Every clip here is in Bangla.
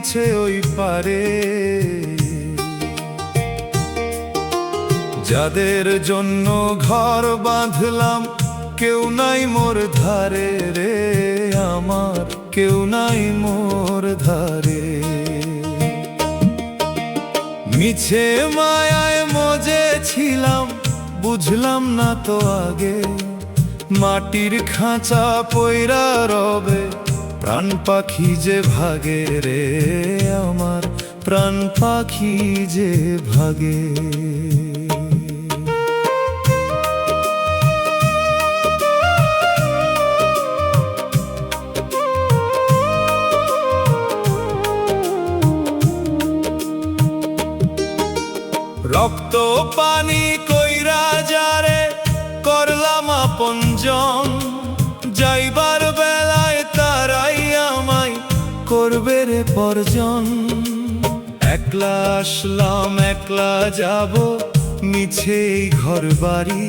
দিছে ওই পারে। যাদের জন্য ঘর বাঁধলাম কেউ নাই মোর ধারে রে, আমার কেউ নাই মোর ধারে। মিছে মায়ায় মজে ছিলাম বুঝলাম না তো আগে, মাটির খাঁচা পয়রা রবে প্রাণ পাখি যে ভাগে রে, আমার প্রাণ পাখি যে ভাগে। রক্ত পানি কইরা যারে করলাম আপনজন, যাইবার বেলায় তারাই আমায় করবে রে পরজন। একলা আসলাম একলা যাব মিছে ঘর বাড়ি,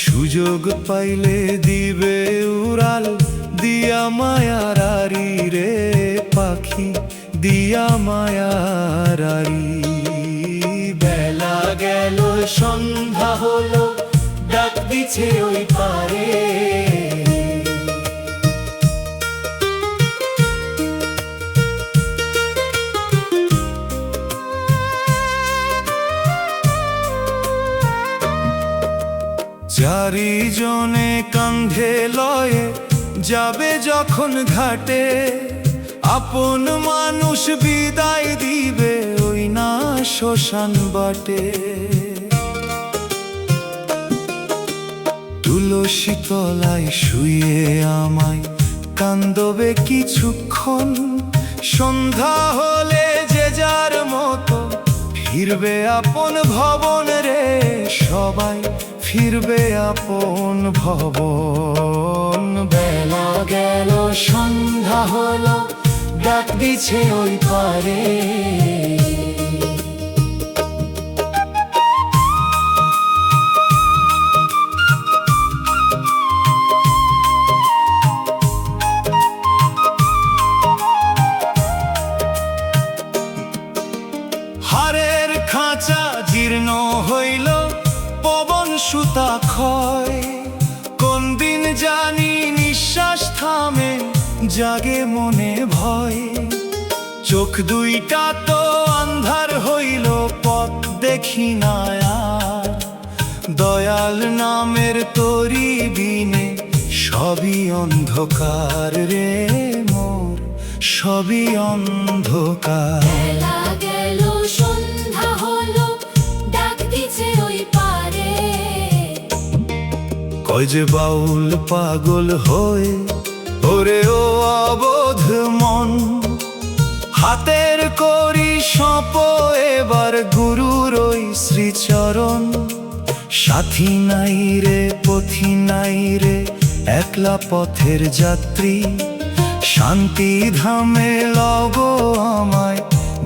সুযোগ পাইলে দিবে উড়াল দিয়া মায়ার আরি রে, পাখি দিয়া মায়ার আরি। বেলা গেল সন্ধ্যা হলো ডাক দিছে ওই পারে। চারিজনে কান্ধে লয়ে যাবে যখন ঘাটে, আপন মানুষ বিদায় দিবে ওই না শ্মশান বাটে। তুলসী তলায় শুয়ে আমায় কান্দবে কিছুক্ষণ, সন্ধ্যা হলে যে যার মতো ফিরবে আপন ভবন রে, সবাই ফিরবে আপন ভবন। বেলা গেল সন্ধ্যা হলো ডাক দিছে ওই পারে। হাড়ের খাঁচা জীর্ণ হইল পবন সুতা ক্ষয়, কোন দিন জানি নিঃশ্বাস থামে জাগে মনে ভয়। চোখ দুইটা তো আন্ধার হইল পথ দেখি না আর, দয়াল নামের তরি বিনে সবই অন্ধকার রে মোর, সবই অন্ধকার। বেলা গেল সন্ধ্যা হলো ডাক দিছে ওই পারে। কয় যে বাউল পাগল হয়ে ওরে ও অবোধ মন, হাতের করি সঁপ এবার গুরুর ওই শ্রীচরণ। সাথী নাই রে পথি নাই রে একলা পথের যাত্রী, শান্তি ধামে লগো আমায়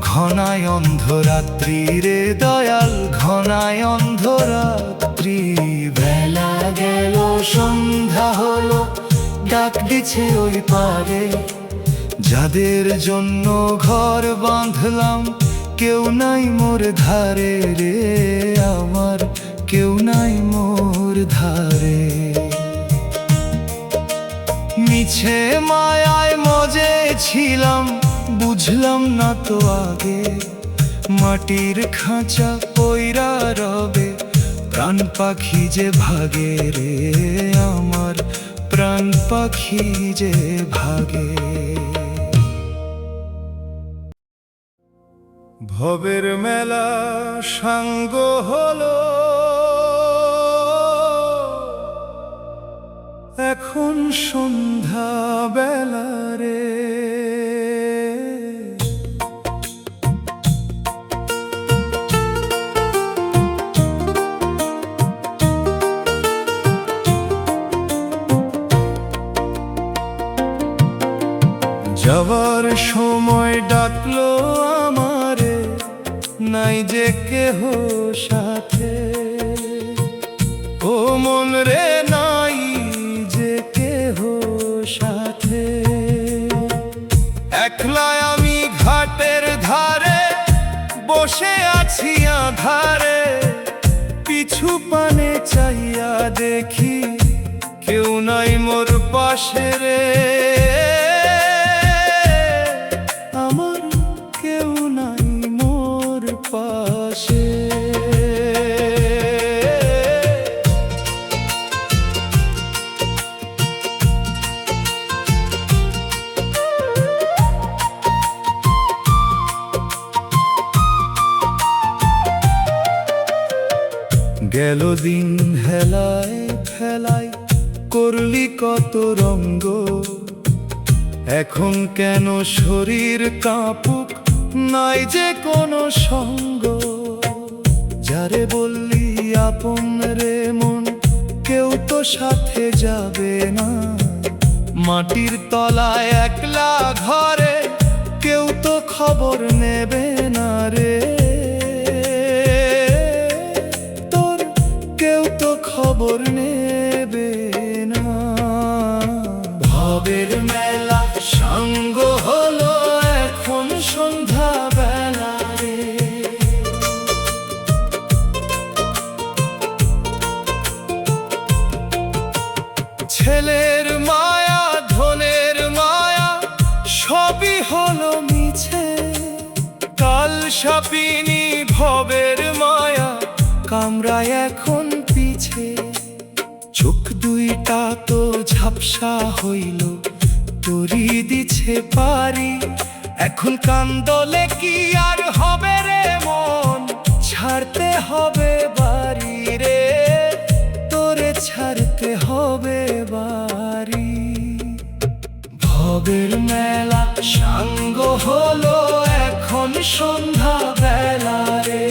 ঘনায় অন্ধরাত্রি রে, দয়াল ঘনায় অন্ধরাত্রি। বেলা গেল সন্ধ্যা হলো ডাক দিছে ওই পারে, যাদের জন্য ঘর বাঁধলাম কেউ নাই মোর ধারে রে, আমার কেউ নাই মোর ধারে। মিছে মায়ায় মজে ছিলাম বুঝলাম না তো আগে, মাটির খাঁচা পয়রা রবে প্রাণ পাখি যে ভাগে রে, আমার প্রাণ পাখি যে ভাগে। ভবের মেলা সাঙ্গ হলো এখন সন্ধ্যা বেলা রে, যাবার সময় ডাকলো আমারে নাই যে কেহ সাথে, ও মন রে নাই যে কেহ সাথে। একলা আমি ঘাটে বসে আছি আধারে, পিছু পানে চাইয়া দেখি কেউ নাই মোর পাশে রে। আমার কেউ নাই মোর পাশে। গেল দিন হেলায় ফেলায়, করলি কত রঙ্গ, এখন কেন শরীর কাঁপুক, নাই যে কোনো সঙ্গ। যারে বললি আপন রে মন, কেউ তো সাথে যাবে না। মাটির তলায় একলা ঘরে, কেউ তো খবর নেবে না রে। খবর নেবে না। ভবের মেলা সঙ্গ হলো এখন সন্ধ্যা বেলা রে। ছেলের মায়া ধনের মায়া সবই হলো মিছে, কাল সাপিনী ভবের মায়া কামরায় এখন পিছে। চোখ দুইটা তো ঝাপসা হইল, তোরি দিছে পারি, এখন কান্দলে কি আর হবে রে মন, ছাড়তে হবে বাড়ি রে, তোরে ছাড়তে হবে বাড়ি। ভবের মেলা সাঙ্গ হলো এখন সন্ধ্যা বেলা রে।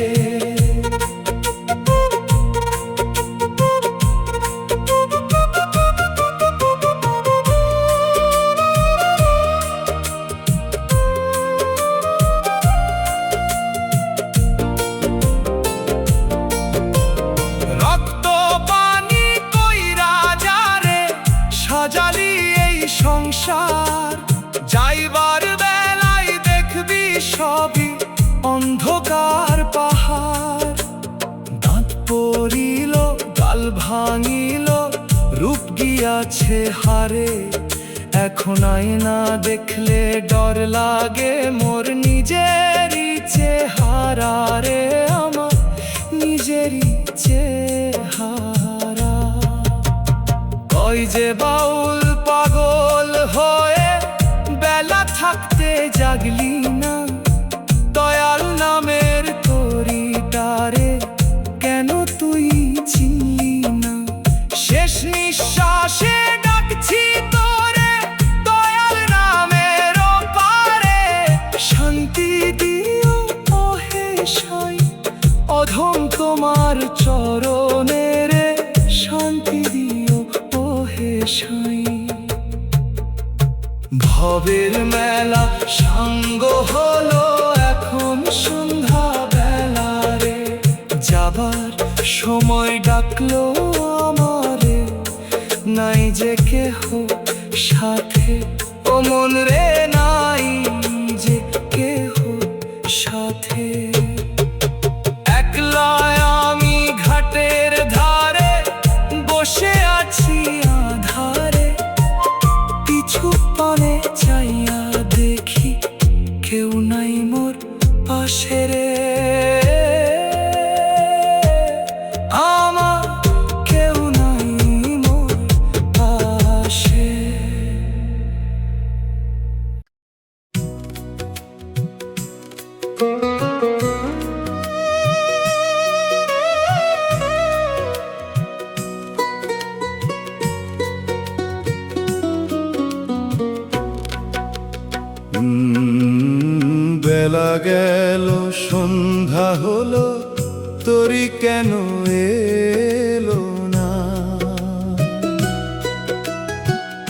সংসার যাইবার বেলায় দেখবি সবই অন্ধকার পাহাড়। দাঁত পড়িল গাল ভাঙিল, রূপ গিয়াছে হারে, এখন আয়না দেখলে ডর লাগে মোর নিজেরই চেহারা রে। আমার নিজেরই চেহারা। কই যে বাউল পাগল হয়ে বেলা থাকতে জাগলি না, দয়াল নামের তরিটারে কেন তুই চিনলি না। শেষ নিঃশ্বাসে ডাকছি তোরে দয়াল নামের পারে, শান্তি দিও ওহে সাই অধম তোমার চরণে রে, শান্তি দিও ওহে সাই। ভবের মেলা সাঙ্গ হলো এখন সন্ধ্যা বেলা রে। যাবার সময় ডাকলো আমারে, নাই যে কেহ সাথে, ও মন রে নাই যে কেহ সাথে। একলা আমি ঘাটের ধারে বসে আছি আধারে, পিছু পানে চাইয়া দেখি কেউ নাই মোর পাশে রে। আমার কেউ নাই মোর পাশে। বেলা গেল সন্ধ্যা হলো, তোরি কেন এলো না।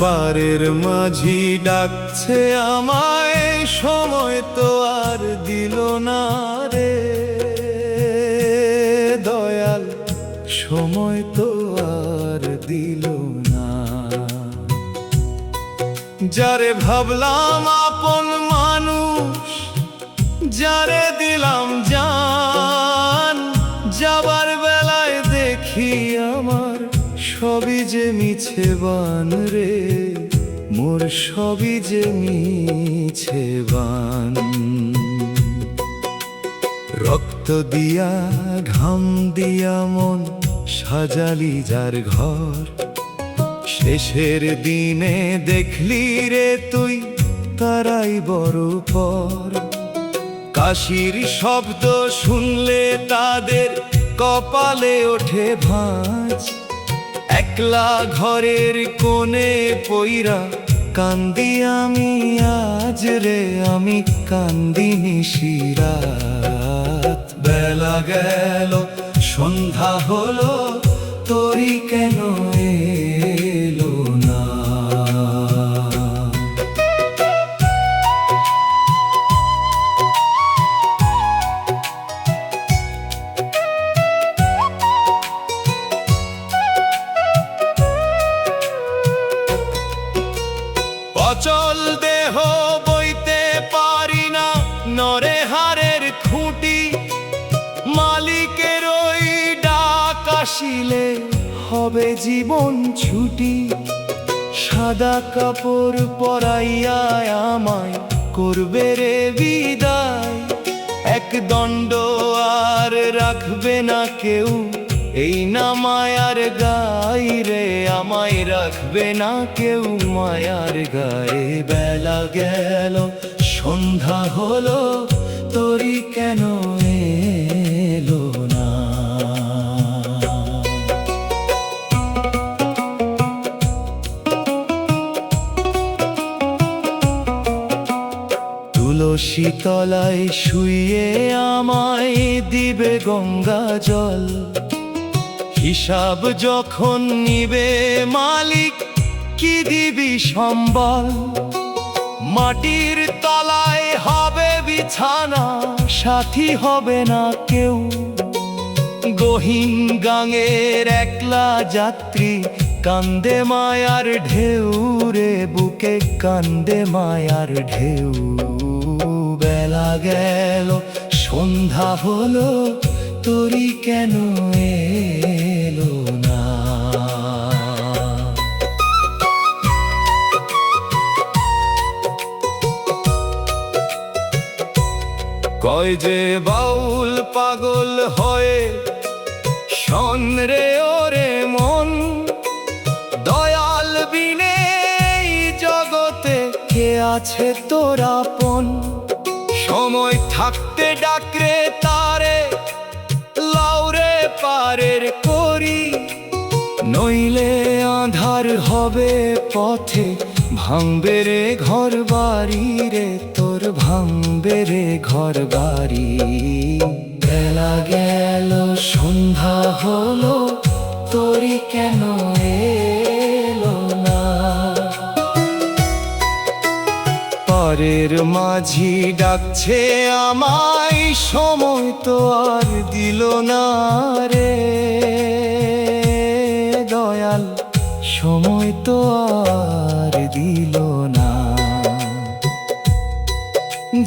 পারের মাঝি ডাকছে আমায়, সময় তো আর দিল না রে। দয়াল সময় তো আর দিল না। যারে ভাবলাম আপন মানুষ, যারে দিলাম জান মিছে বান রে, মোর সবই যে মিছে বান। রক্ত দিয়া ঘাম দিয়া মন সাজালি যার ঘর, শেষের দিনে দেখলি রে তুই তারাই বড় পর। কাশির শব্দ শুনলে তাদের কপালে ওঠে ভাঁজ, একলা ঘরের কোণে পইরা কান্দি আমি আজ রে, আমি কান্দি নিশিরাত। বেলা গেল সন্ধ্যা হলো, তোরি কেন এলো না? অচল দেহ বইতে পারি না, নরে হারের খুঁটি, মালিকের ওই ডাক আসিলে হবে জীবন ছুটি। সাদা কাপড় পরাইয়া আমায় করবে রে বিদায়, এক দণ্ড আর রাখবে না কেউ, এই না মায়ার গাই রে, আমায় রাখবে না কেউ মায়ার গায়ে। বেলা গেল সন্ধ্যা হলো, তোরি কেন এলো না? তুলসী তলায় শুইয়ে আমায় দিবে গঙ্গা জল, হিসাব যখন নিবে মালিক কি দিবি সম্বল। মাটির তলায় হবে বিছানা, সাথী হবে না কেউ, গহীন গাঙের একলা যাত্রী কান্দে মায়ার ঢেউ রে, বুকে কান্দে মায়ার ঢেউ। বেলা গেল সন্ধ্যা হলো, তোরি কেন এলো না? কয় যে বাউল পাগল হয়ে শোন রে ওরে মন, দয়াল বিনে এই জগতে কে আছে তোর আপন? সময় থাকতে ডাকরে তারে লাউরে পারের করি, নইলে আঁধার হবে পথে, ভাঙবে রে ঘর বাড়ি রে তোর, ভাঙবে রে ঘর বাড়ি। বেলা গেল সন্ধ্যা হলো, তোরি কেন এলো না? পরের মাঝি ডাকছে আমায়, সময় তো আর দিল না রে দয়াল, সময় তো আর দিল না।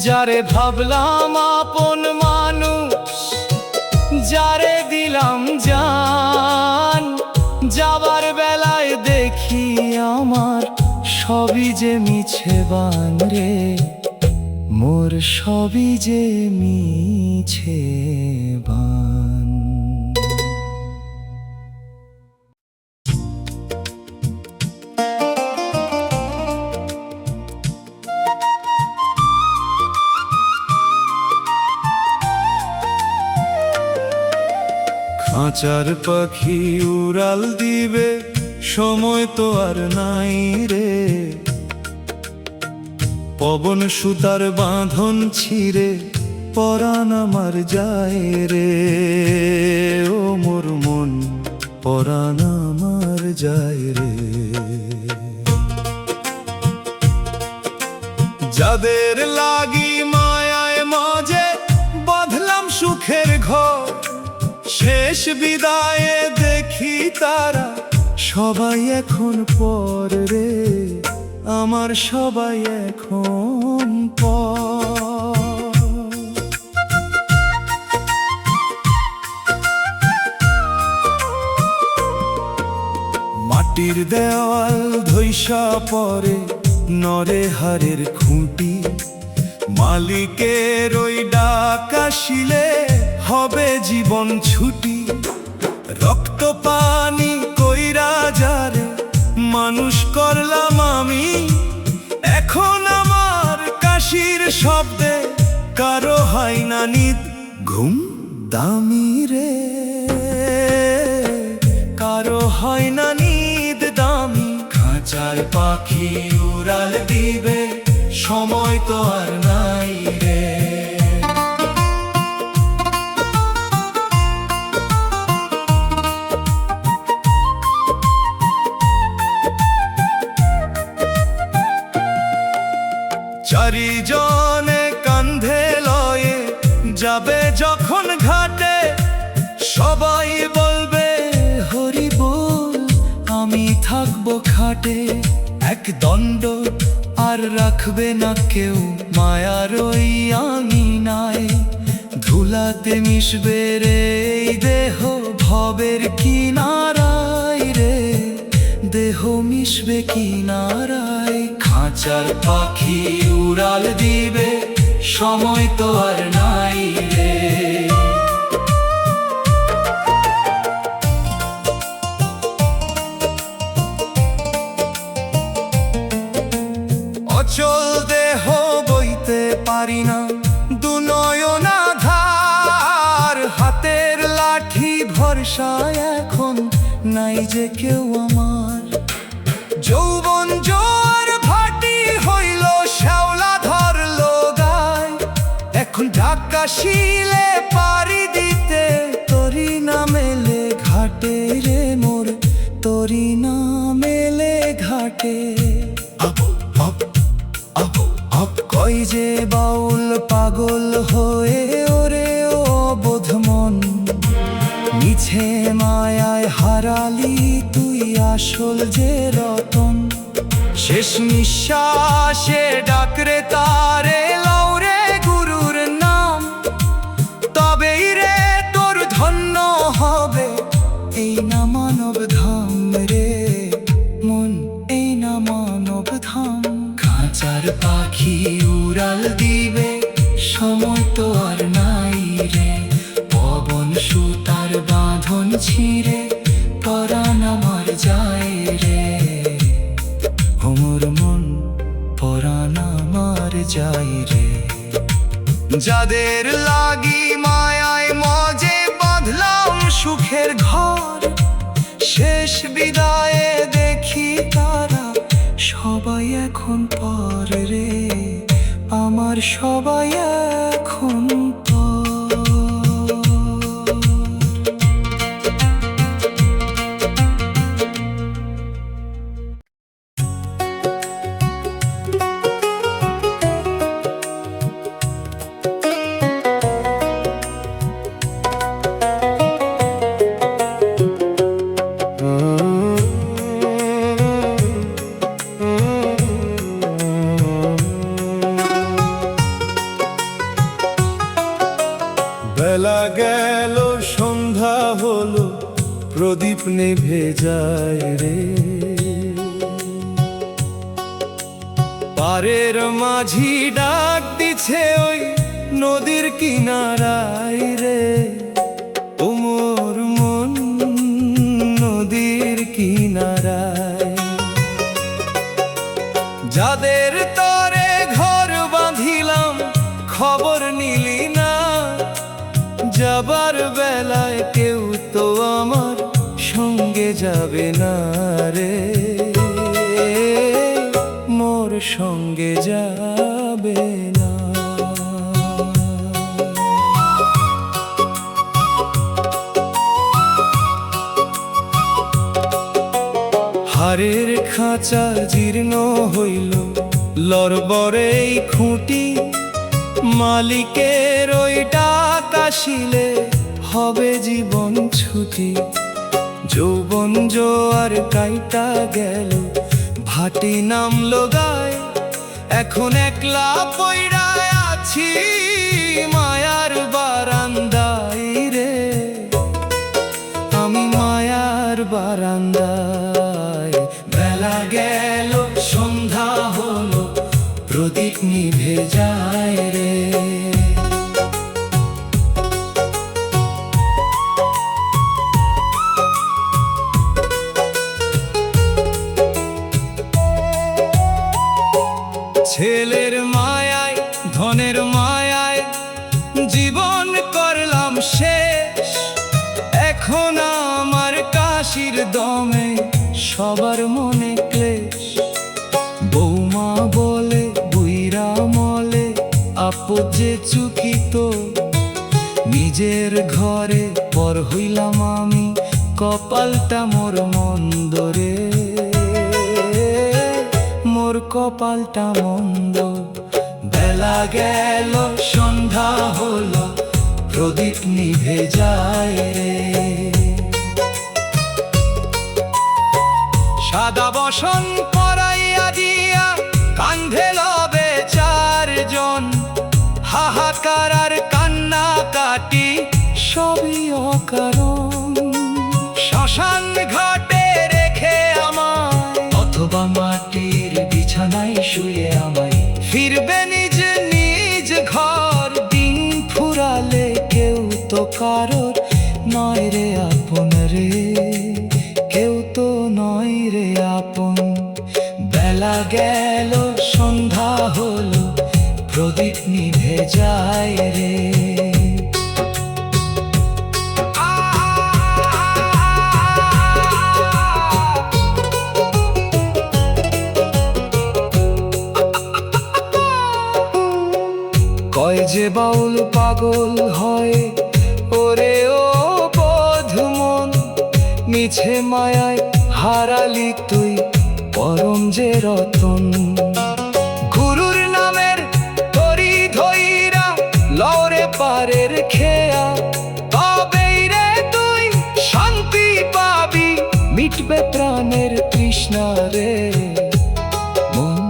যারে ভাবলাম আপন মানুষ, যারে দিলাম জান, যাবার বেলায় দেখি আমার সবই যে মিছে বান রে, মোর সবই যে মিছে বান। খাঁচার পাখি উড়াল দিবে, সময় তো আর নাই রে, পবন সুতার বাঁধন ছিঁড়ে পরাণ আমার যায় রে, ও মোর মন পরাণ আমার যায় রে। যাদের লাগি মায়ায় মাঝে বাঁধলাম সুখের ঘর, শেষ বিদায়ে দেখি তারা সবাই এখন পর রে, আমার সবাই এখন পর। মাটি মাটির দেওয়াল ধৈসা পরে নরে হারের খুঁটি, মালিকের ওই ডাক আসিলে হবে জীবন ছুটি। রক্ত পানি কইরা যারে মানুষ করলাম আমি, এখন আমার কাশির শব্দে কারো হয় না নিদ ঘুম দামি রে, কারো হয় না নিদ দামি। খাঁচার পাখি উড়াল দিবে, সময় তো আর নাই রে। চারিজনে কান্ধে লয়ে যাবে যখন ঘাটে, সবাই বলবে হরি বল, আমি থাকবো খাটে। এক দণ্ড আর রাখবে না কেউ মায়ার ওই আঙিনায়, ধুলাতে মিশবে রে এই দেহ ভবের কিনারায় রে, দেহ মিশবে কিনারায়। খাঁচার পাখি উড়াল দিবে, সময় তো আর নাই রে। অচল দেহ বইতে পারি না, দুনয়না ধার, হাতের লাঠি ভরসায় এখন নাই যে কেউ আমার। যৌবন জোয়ার ভাটি হইল, শ্যাওলা ধরলো গায়, এখন ঢাকা শিলে পাড়ি দিতে তরি না মেলে ঘাটে রে মোর, তরি না মেলে ঘাটে। কই যে বাউল পাগল হয়ে ওরে ও অবোধ মন, মিছে মায়ায় হারালি তুই আসল যে রতন। শেষ নিঃশ্বাসে ডাকরে তারে লৌরে গুরুর নাম, তবেই রে তোর ধন্য হবে এই না মানব ধাম রে মন, এই না মানব ধাম। খাঁচার পাখি উড়াল দিবে, সময় তো আর নাই রে। পবন সুতার বাঁধন ছিঁড়ে পরাণ আমার যায় রে, ওমর মন পরাণ আমার যায় রে। যাদের লাগি মায়ায় মজে বাঁধলাম সুখের ঘর, শেষ বিদায়ে দেখি তারা সবাই এখন পর রে, আমার সবাই এখন পর। বেলা গেল সন্ধ্যা হলো, প্রদীপ নিভে যায় রে। পারের মাঝি ডাক দিছে ওই নদীর কিনারায় রে, ওমর মন নদীর কিনারায়। যাদের তরে ঘর বাঁধিলাম খবর নিলি না, যাবার বেলায় কেউ তো আমার সঙ্গে যাবে না রে, মোর সঙ্গে যাবে না। হাড়ের খাঁচা জীর্ণ হইল, লড়বড়ে এই খুঁটি, মালিকের ওই ডাক আসিলে হবে জীবন ছুটি। যৌবন জোয়ার কাইটা গেল, ভাটি নামলো গায়, এখন একলা পইড়া আছি মায়ার বারান্দায় রে, আমি মায়ার বারান্দায়। সবার মনে ক্লেশ। বৌমা বলে বুইরা মলে, আপদ যে চুকিত। নিজের ঘরে পর হইলাম আমি, কপালটা মোর মন্দ রে, মোর কপালটা মন্দ। বেলা গেল সন্ধ্যা হলো, প্রদীপ নিভে যায় রে। সাদা বসন পরাইয়া দিয়া কান্ধে লবে চারজন, হাহাকার আর কান্না কাটি সবই অকারণ। শ্মশান ঘাটে রেখে আমায়, অথবা মাটির বিছানায় শুয়ে আমায় ফিরবে নিজ নিজ ঘর। দিন ফুরালে কেউ তো কারোর নয় রে আপন রে, কেউ তো নয় রে আপন। বেলা গেল সন্ধ্যা হলো, প্রদীপ নিভে যায় রে। কয় যে বাউল পাগল হয়, ওরে ও বোধ মন। মিছে মায়ায় হারালি তুই পরম যে রতন। গুরুর নামের তরি ধইরা লরে পারের খেয়া, তবেই রে তুই শান্তি পাবি, মিটবে প্রাণের তৃষ্ণা রে মন,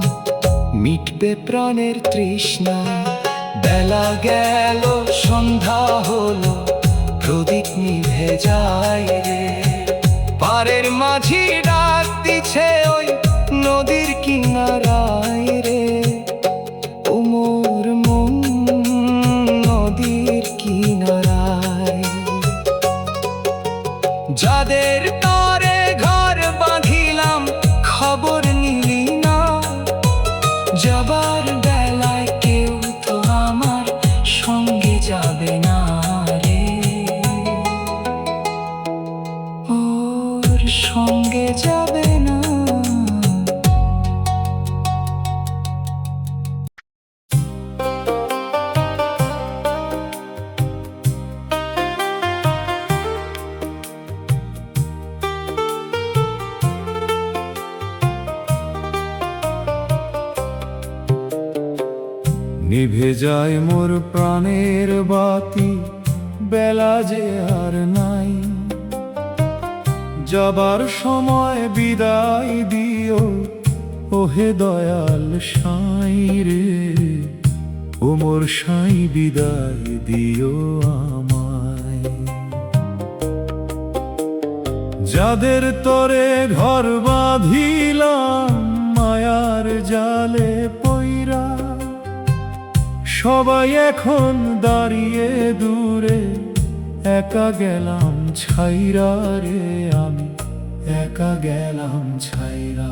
মিটবে প্রাণের তৃষ্ণা। বেলা গেল সন্ধ্যা হলো, প্রদীপ নিভে যায় রে। পারের মাঝি ডাক দিছে ওই নদীর কিনারায় রে, ও মোর মন নদীর কিনারায়। যাদের তরে ঘর বাঁধিলাম খবর নিলি না, যাবার বেলায় কেউ তো আমার সঙ্গে যাবে না রে, ওর সঙ্গে যাবে না। নিভে যায় মোর প্রাণের বাতি, বেলা যে আর নাই। যাবার সময় বিদায় দিও, ওহে দয়াল সাই রে, ও মোর সাই বিদায় দিও আমায়। যাদের তরে ঘর বাঁধিলাম মায়ার জালে পইরা, সবাই এখন দাঁড়িয়ে দূরে, একা গেলাম ছাইরা রে আমি, একা গেলাম ছাইরা।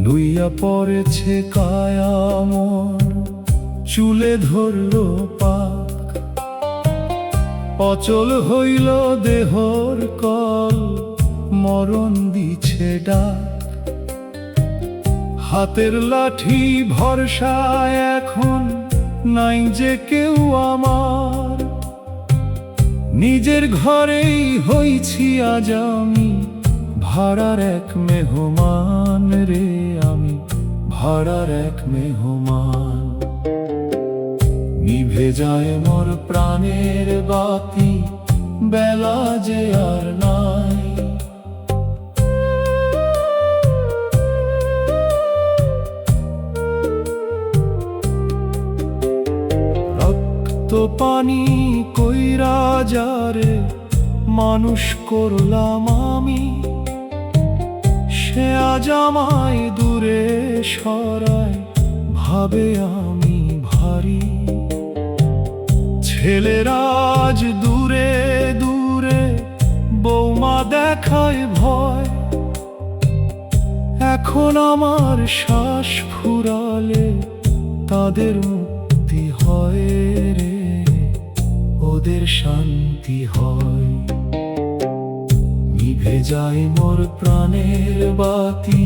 নুইয়া পড়েছে কায়া মোর, চুলে ধরলো পাক। অচল হইল দেহর কল, মরণ দিছে ডাক। হাতের লাঠি ভরসা এখন নাই যে কেউ আমার, নিজের ঘরেই হইছি আজ আমি, ভাড়ার এক মেহমান রে আমি, ভাড়ার এক মেহমান। নিভে যায় মোর প্রাণের বাতি, বেলা যে আর নাই। রক্ত পানি কইরা যারে মানুষ করলাম আমি, সে আজ আমায় দূরে সরায়, ভাবে আমি ভারী। ছেলেরা আজ দূরে দূরে, বৌমা দেখায় ভয়। এখন আমার শ্বাস ফুরালে তাদের মুক্তি হয়। হয় রে, ওদের শান্তি হয়। নিভে যায় মোর প্রাণের বাতি,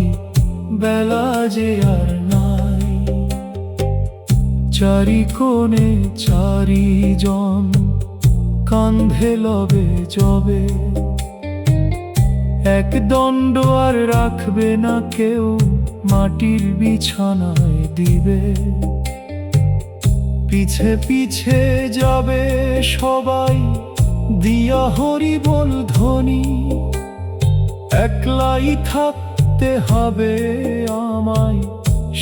বেলা যে আর নাই। চারি কোণে চারিজন, কান্ধে লবে যবে, এক দণ্ড আর রাখবে না কেউ, মাটির বিছানায় দিবে। পিছে পিছে যাবে সবাই, দিয়া হরি বল ধ্বনি। একলাই থাকতে হবে আমায়,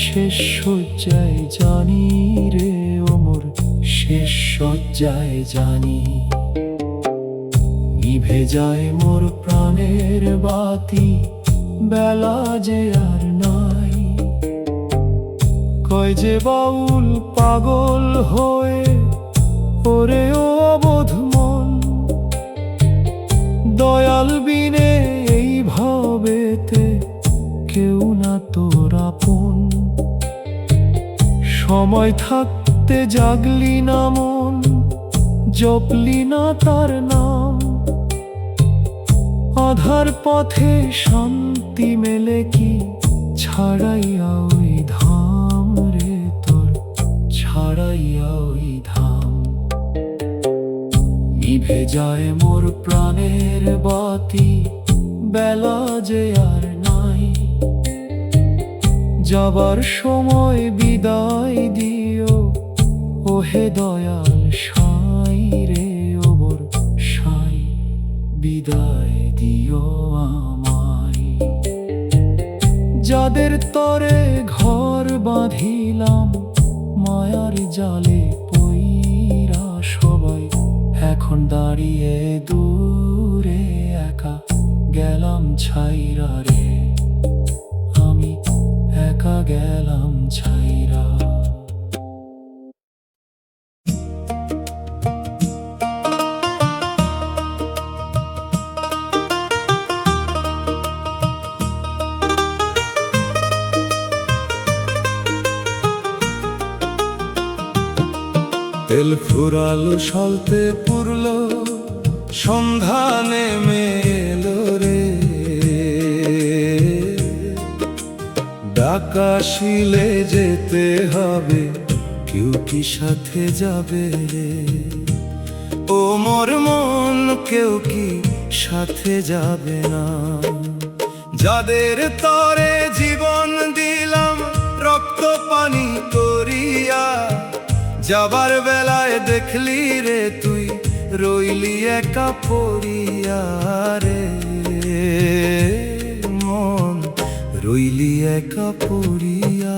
শেষ শয্যায় জানি রে ওমর, শেষ শয্যায় জানি। নিভে যায় মোর প্রাণের বাতি, বেলা যে আর নাই। কয় যে বাউল পাগল হয়ে, ওরে ও অবোধ মন, দয়াল বিনে এই ভাবেতে কেউ না তোর আপন। সময় থাকতে জাগলি না মন, জপলি না তার নাম। আধার পথে শান্তি মেলে কি, ছাড়াইয়া ওই ধাম রে তোর, ছাড়াইয়া ওই ধাম। নিভে যায় মোর প্রাণের বাতি, বেলা যে আর নাই। যাবার সময় বিদায় দিও, ওহে দয়াল সাই রে ওবর সাই, বিদায় দিও আমায়। যাদের তরে ঘর বাঁধিলাম, মায়ার জালে পইরা সবাই, এখন দাঁড়িয়ে দূরে একা, গেলাম ছাইরা রে, আমি একা গেলাম ছাইরা। তেল ফুরালো সলতে পুরলো, সন্ধ্যা নেমে এলো রে। ডাকাশিলে যেতে হবে, কেউ কি সাথে যাবে রে? ও মোর মন, কেউ কি সাথে যাবে না? যাদের তরে জীবন দিলাম রক্ত পানি করিয়া, যাবার বেলায় দেখলি রে তুই রইলি একা পড়িয়া রে। মন রইলি একা পড়িয়া।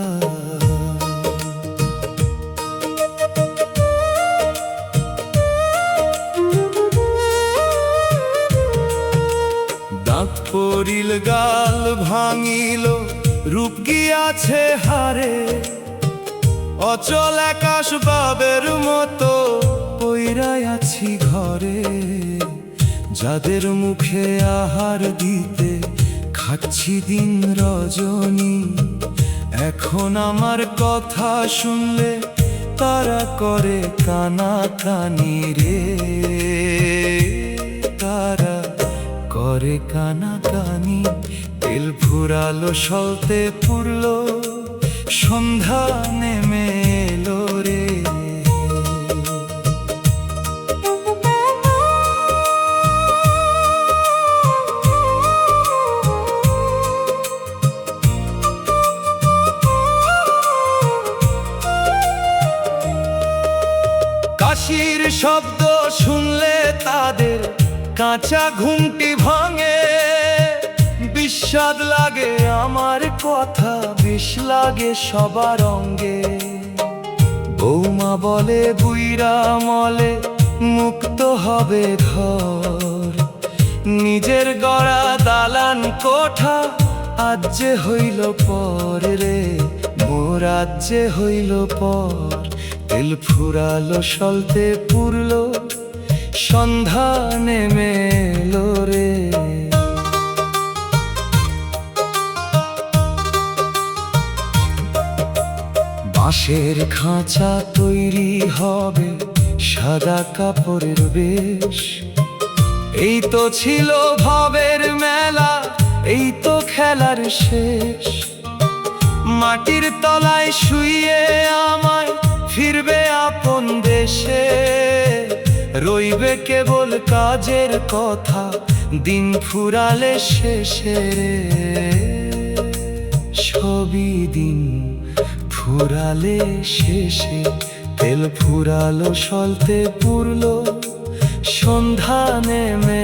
দাঁত পড়িল গাল ভাঙিল, রূপ গিয়াছে হারে। অচল আকাশ বাবের মতো পইরাই আছি ঘরে। যাদের মুখে আহার দিতে খাচ্ছি দিন রজনী, এখন আমার কথা শুনলে তারা করে কানাকানি রে। তারা করে কানাকানি। তেল ফুরালো সলতে পুরলো, সন্ধ্যা নেমে এলো রে। কাশির শব্দ শুনলে তাদের কাঁচা ঘুমটি ভাঙে। বিস্বাদ লাগে আমার কথা, বিষ লাগে সবার অঙ্গে। বৌমা বলে বুইরা মলে মুক্ত হবে ঘর। নিজের গড়া দালান কোঠা আজ যে হইল পর রে, মোর আজ যে হইল পর। তেল ফুরালো সলতে পুরলো, সন্ধ্যা নেমে এলো রে। বাঁশের খাঁচা তৈরি হবে সাদা কাপড়ের বেশ। এই তো ছিল ভাবের মেলা, এই তো খেলার শেষ। মাটির তলায় শুইয়ে আমায় ফিরবে আপন দেশে, রইবে কেবল কাজের কথা দিন ফুরালে শেষে রে। সবই দিন ফুরালে শেষে, তেল ফুরালো সলতে পুরলো, সন্ধ্যা নেমে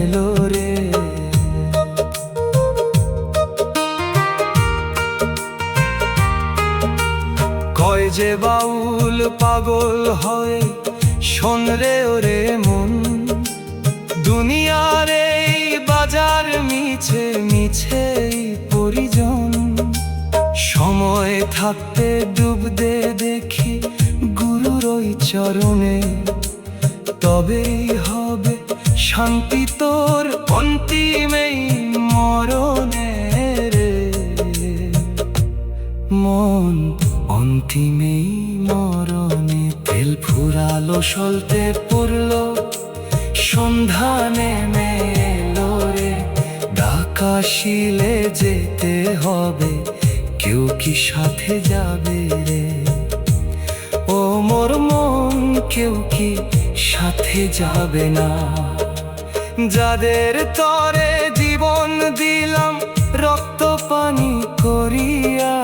এলো রে। কয় যে বাউল পাগল হয়, শোন রে ওরে মন, দুনিয়ার এই বাজার মিছে মিছে পরিজন। সময় থাকতে ডুব দে দেখি গুরুর ওই চরণে, তবেই হবে শান্তি তোর অন্তিমেই মরণে রে। মন অন্তিমেই মরণে, তেল ফুরালো সলতে পুরলো, সন্ধ্যা নেমে এলো রে। ঢাকাশিলে যেতে হবে, কেউ কি সাথে যাবে রে? ও মোর মন, কেউ কি সাথে যাবে না? যাদের তরে জীবন দিলাম রক্ত পানি করিয়া,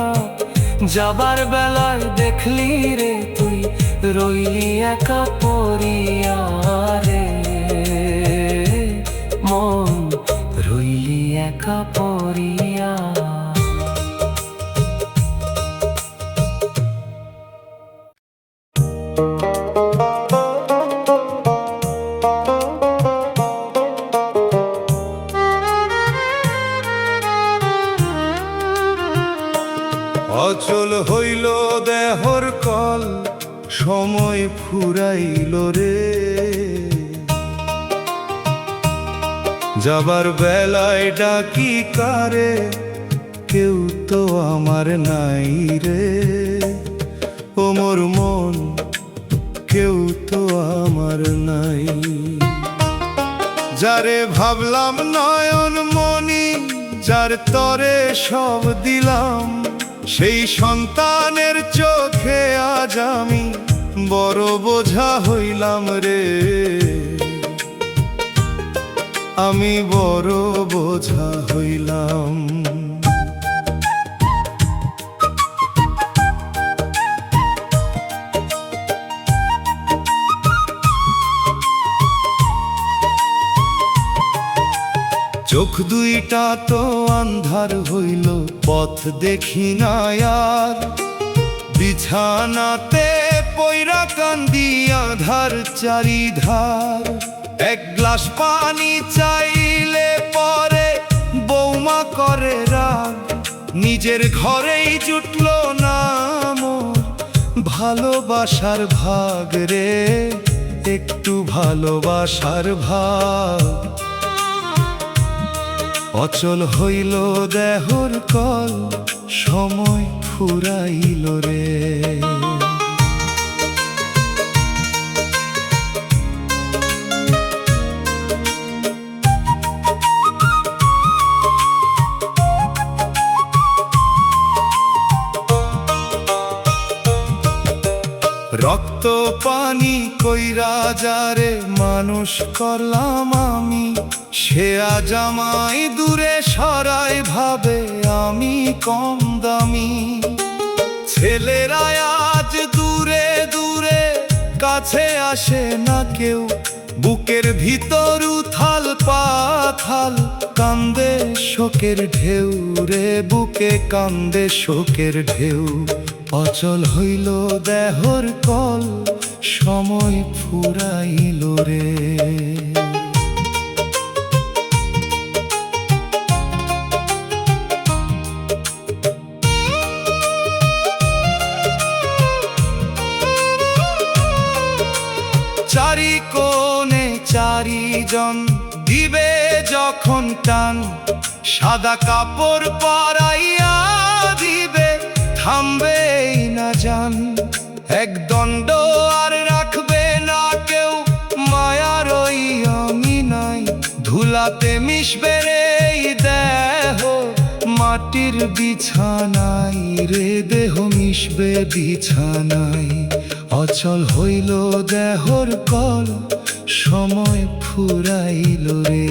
যাবার বেলায় দেখলি রে তুই রইলি একা পড়িয়া রে। মন রইলি একা পড়িয়া। অচল হইল দেহর কল, সময় ফুরাইল রে। যাবার বেলায় ডাকি কারে, কেউ তো আমার নাই রে। ও মোর মন, কেউ তো আমার নাই। যারে ভাবলাম নয়ন মনি, যার তরে সব দিলাম, সেই সন্তানের চোখে আজ আমি বড় বোঝা হইলাম রে। আমি বড় বোঝা হইলাম। চোখ দুইটা তো আন্ধার হইল, পথ দেখি না আর। বিছানাতে পয়রা কান্দি আধার চারিধার। এক গ্লাস পানি চাইলে পরে বৌমা করে রাগ, নিজের ঘরেই জুটল না মোর ভালোবাসার ভাগ রে। একটু ভালোবাসার ভাগ। অচল হইল দেহর কল, সময় ফুরাইল রে। রক্ত পানি কইরা যারে মানুষ করলাম আমি, সে আজ আমায় দূরে সরাই ভাবে আমি কম দামি। ছেলেরা আজ দূরে দূরে, কাছে আসে না কেউ। বুকের ভিতর উথাল পাথাল, কান্দে শোকের ঢেউ রে। বুকে কান্দে শোকের ঢেউ। অচল হইল দেহর কল, সময় ফুরাইল রে। চারি কোণে চারিজন দিবে যখন টান, সাদা কাপড় পরাইয়া দিবে থামবেই না জান। এক দণ্ড আর রাখবে না কেউ, মায়ার ওই আমি নাই। ধুলাতে মিশবে রে এই দেহ, মাটির বিছানাই রে দেহ মিশবে বিছানাই। অচল হইল দেহর কল, সময় ফুরাইল রে।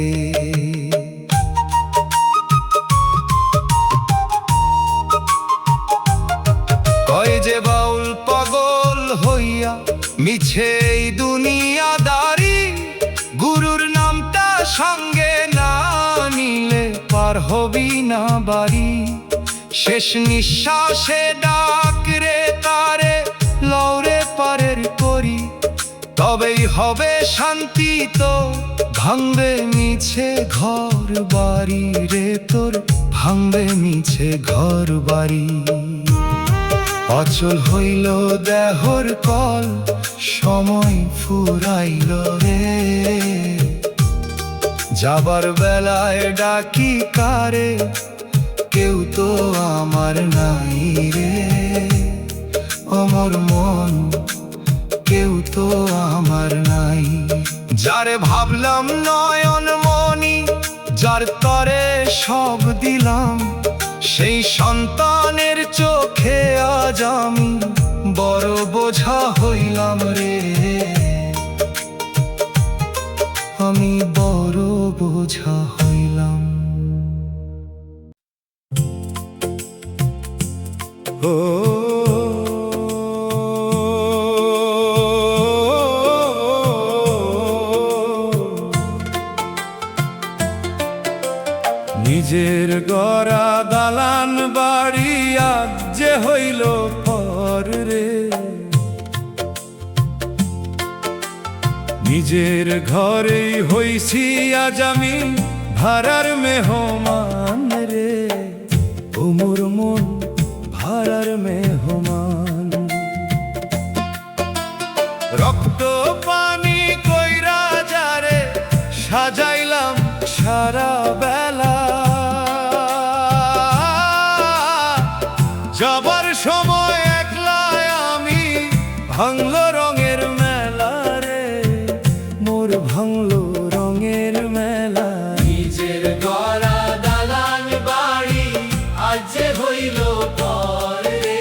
কয় যে বাউল পাগল হইয়া মিছে এই দুনিয়াদারি, গুরুর নামটা সঙ্গে না নিলে পার হবি না বাড়ি। শেষ নিঃশ্বাসে ডাক রে তারে, লওরে পারের করি, তবেই হবে শান্তি তো। ভাঙবে মিছে ঘর বাড়ি রে তোর, ভাঙবে মিছে ঘর বাড়ি। অচল হইল দেহর কল, সময় ফুরাইল রে। যাবার বেলায় ডাকি কারে, কেউ তো আমার নাই রে। অমর মন কেউ তো আমার নাই। যারে ভাবলাম নয়ন মনি, যার তরে সব দিলাম, সেই সন্তানের চোখে আজ আমি বড় বোঝা হইলাম রে। আমি বড় বোঝা হইলাম। ও নিজের গড়া দালান বাড়ি আজ যে হইল পর রে। নিজের ঘরেই হইছি আজ আমি ভাড়ার মেহমান রে। ও মোর মন ভাড়ার মেহমান। রক্ত পানি কইরা যারে সাজাইলাম সারা বেলা, যাবার সময় একলাই আমি ভাঙলো রঙের মেলা রে। মোর ভাঙলো রঙের মেলা। নিজের গড়া দালান বাড়ি আজ যে হইল পর রে।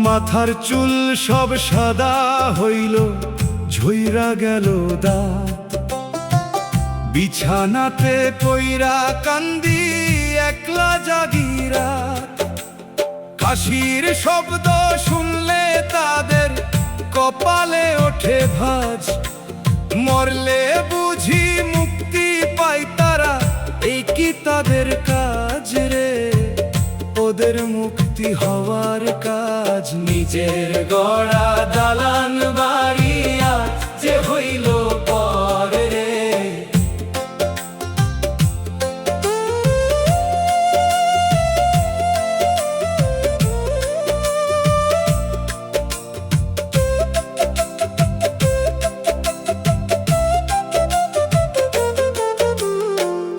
মাথার চুল সব সাদা হইল, ঝইরা গেল দাঁত। বিছানাতে কইরা কান্দি একলা জাগিরা। কাশির শব্দ শুনলে তাদের কপালে ওঠে ভাঁজ। মরলে বুঝি মুক্তি পাই তারা, এই কি তাদের কাজ রে। ওদের মুক্তি হওয়ার কাজ। নিজের গড়া দালান বাড়ি আজ যে হইল পর রে।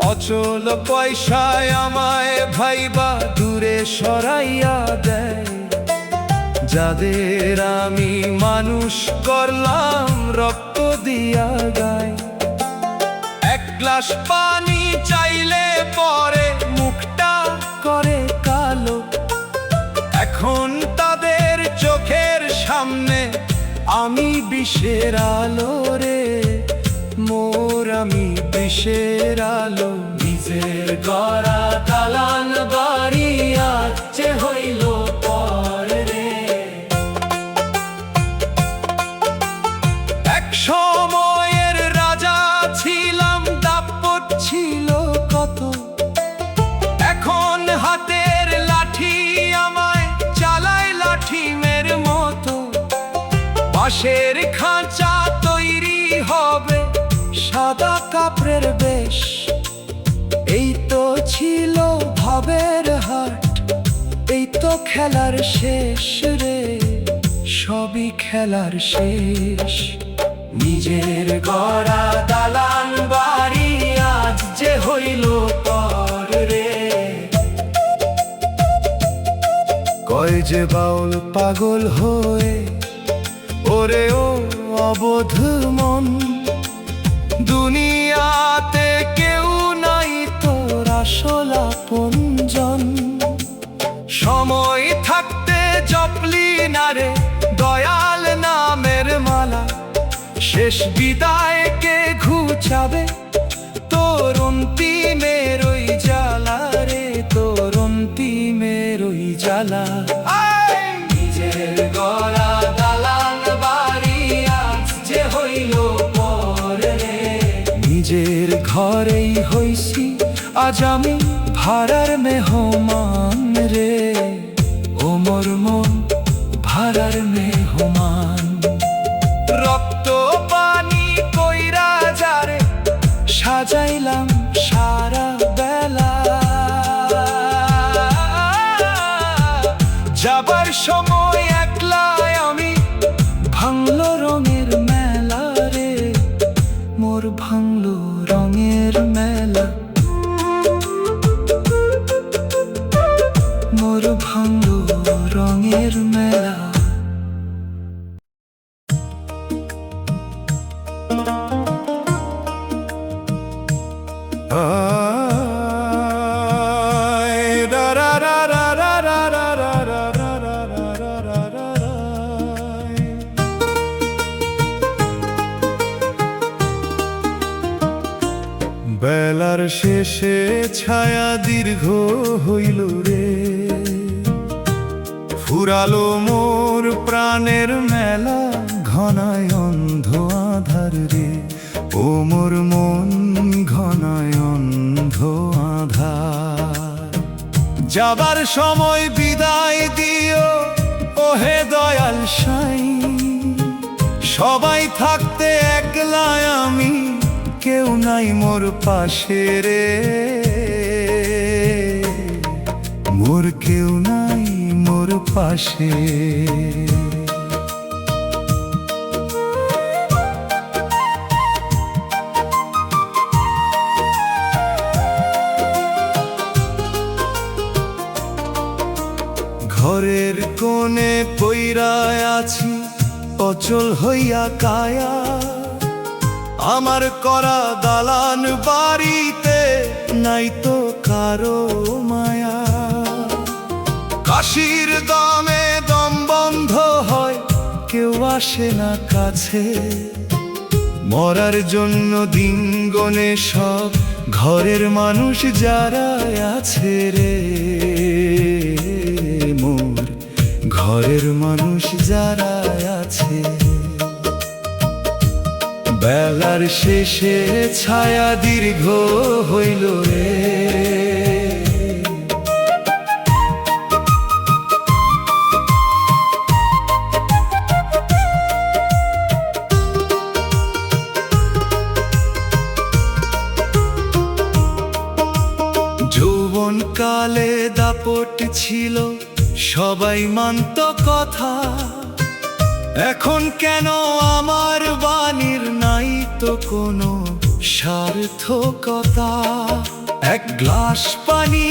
অচল পয়সায় আমায় ভাইবা দূরে সরাইয়া দেয়। যাদের আমি মানুষ করলাম রক্ত দিয়া গায়। এক গ্লাস পানি চাইলে পরে মুখটা করে কালো। এখন তাদের চোখের সামনে আমি বিষের আলো রে। মোর আমি বিষের আলো। নিজের গড়া দালান বাড়ি আজ যে হইল পর রে। এক সময়ের রাজা ছিলাম, দাপট ছিল কত। এখন হাতের লাঠি আমায় চালায় লাঠিমের মতো। বাঁশের খাঁচা তৈরি হবে সাদা কাপড়ের বেশ। এই তো ছিল ভাবের হাট, এই তো খেলার শেষ রে, সবই খেলার শেষ। নিজের গড়া দালান বাড়ি আজ যে হইল পর রে। কয় যে বাউল পাগল হয়ে ওরে ও অবোধ মন, দুনিয়াতে কেউ নাই তোর আসল আপনজন। সময় থাকতে জপলি না রে দয়াল নামের মালা, শেষ বিদায়কে ঘুচাবে তোর অন্তিমের ওই জ্বালা রে, তোর অন্তিমের ওই জ্বালা। নিজের গড়া দালান বাড়ি আজ যে হইল পর রে। নিজের ঘরেই হইছি আজ আমি ভাড়ার মেহমান রে, ও মোর মন ভাড়ার মেহমান। রক্ত পানি কইরা যারে সাজাইলাম সারা বেলা, যাবার সময় একলাই আমি ভাঙলো রঙের মেলা রে, মোর ভাঙলো রঙের মেলা, মোর ভাঙলো রঙের মেলা। বেলার শেষে ছায়া দীর্ঘ হইল রে, ফুরালো মোর প্রাণের মেলা ঘনায় অন্ধ আধার রে, ও মোর মন ঘনায় অন্ধ আধার। যাবার সময় বিদায় দিও ওহে দয়াল সাই, সবাই থাকতে একলা আমি কেউ নাই মোর পাশে রে, মোর কেউ নাই মোর পাশে। ঘরের কোণে পইরা আছি অচল হইয়া কায়া, আমার করা দালান বাড়িতে নাই তো কারো মায়া। কাশির দমে দম বন্ধ হয় কেউ আসে না কাছে, মরার জন্য দিন গনে সব ঘরের মানুষ যারা আছে রে, মোর ঘরের মানুষ যারা আছে। বেলার শেষে ছায়া দীর্ঘ হইল রে, যৌবন কালে দাপট ছিল সবাই মানত কথা, এখন কেন আমার বাণীর নাই তো কোনো সার্থকতা। এক গ্লাস পানি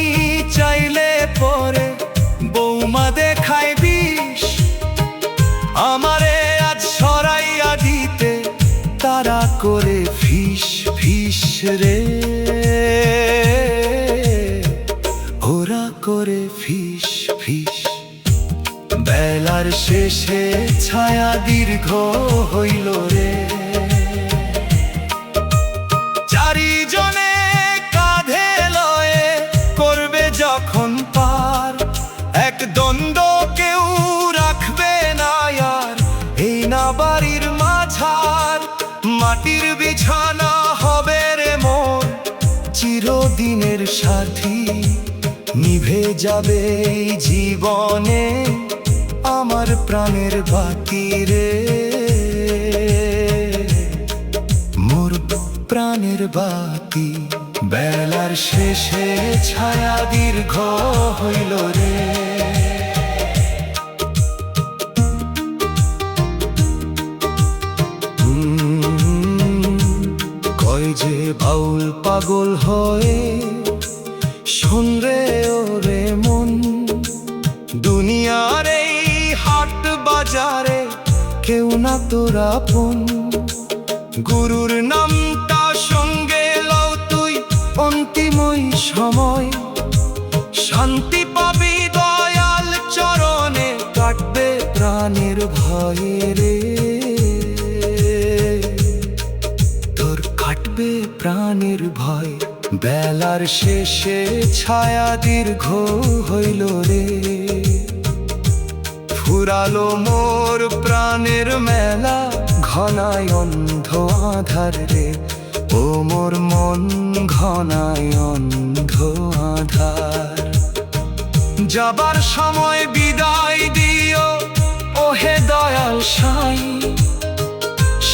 চাইলে পরে বৌমা দেখায় বিষ, আমারে আজ সরাইয়া দিতে তারা করে ফিস ফিস রে, ওরা করে ফিস ফিস। বেলার শেষে ছায়া দীর্ঘ হইল রে, চারিজনে কাঁধে লয়ে করবে যখন পার, এক দ্বন্দ্ব কেউ রাখবে না আর এই না বাড়ির মাঝার। মাটির বিছানা হবে রে মোর চিরদিনের সাথী, নিভে যাবে এই জীবনে আমার প্রাণের বাতি রে, মোর প্রাণের বাতি। বেলার শেষে ছায়া দীর্ঘ হইল রে। কেউ না তোর আপন। গুরুর নামটা সঙ্গে লও তুই অন্তিম ওই সময়, শান্তি পাবি দয়াল চরণে, কাটবে প্রাণের ভয়ে রে, তোর কাটবে প্রাণের ভয়। বেলার শেষে ছায়া দীর্ঘ হইল রে, ফুরালো মোর প্রাণের মেলা, ঘনায় অন্ধ আধার রে, ও মোর মন ঘনায় অন্ধ আধার। যাবার সময় বিদায় দিও ওহে দয়াল সাই,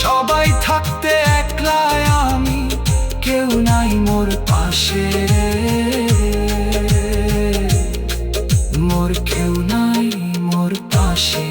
সবাই থাকতে একলাই আমি, কেউ নাই মোর পাশে, মোর কেউ নাই মোর পাশে।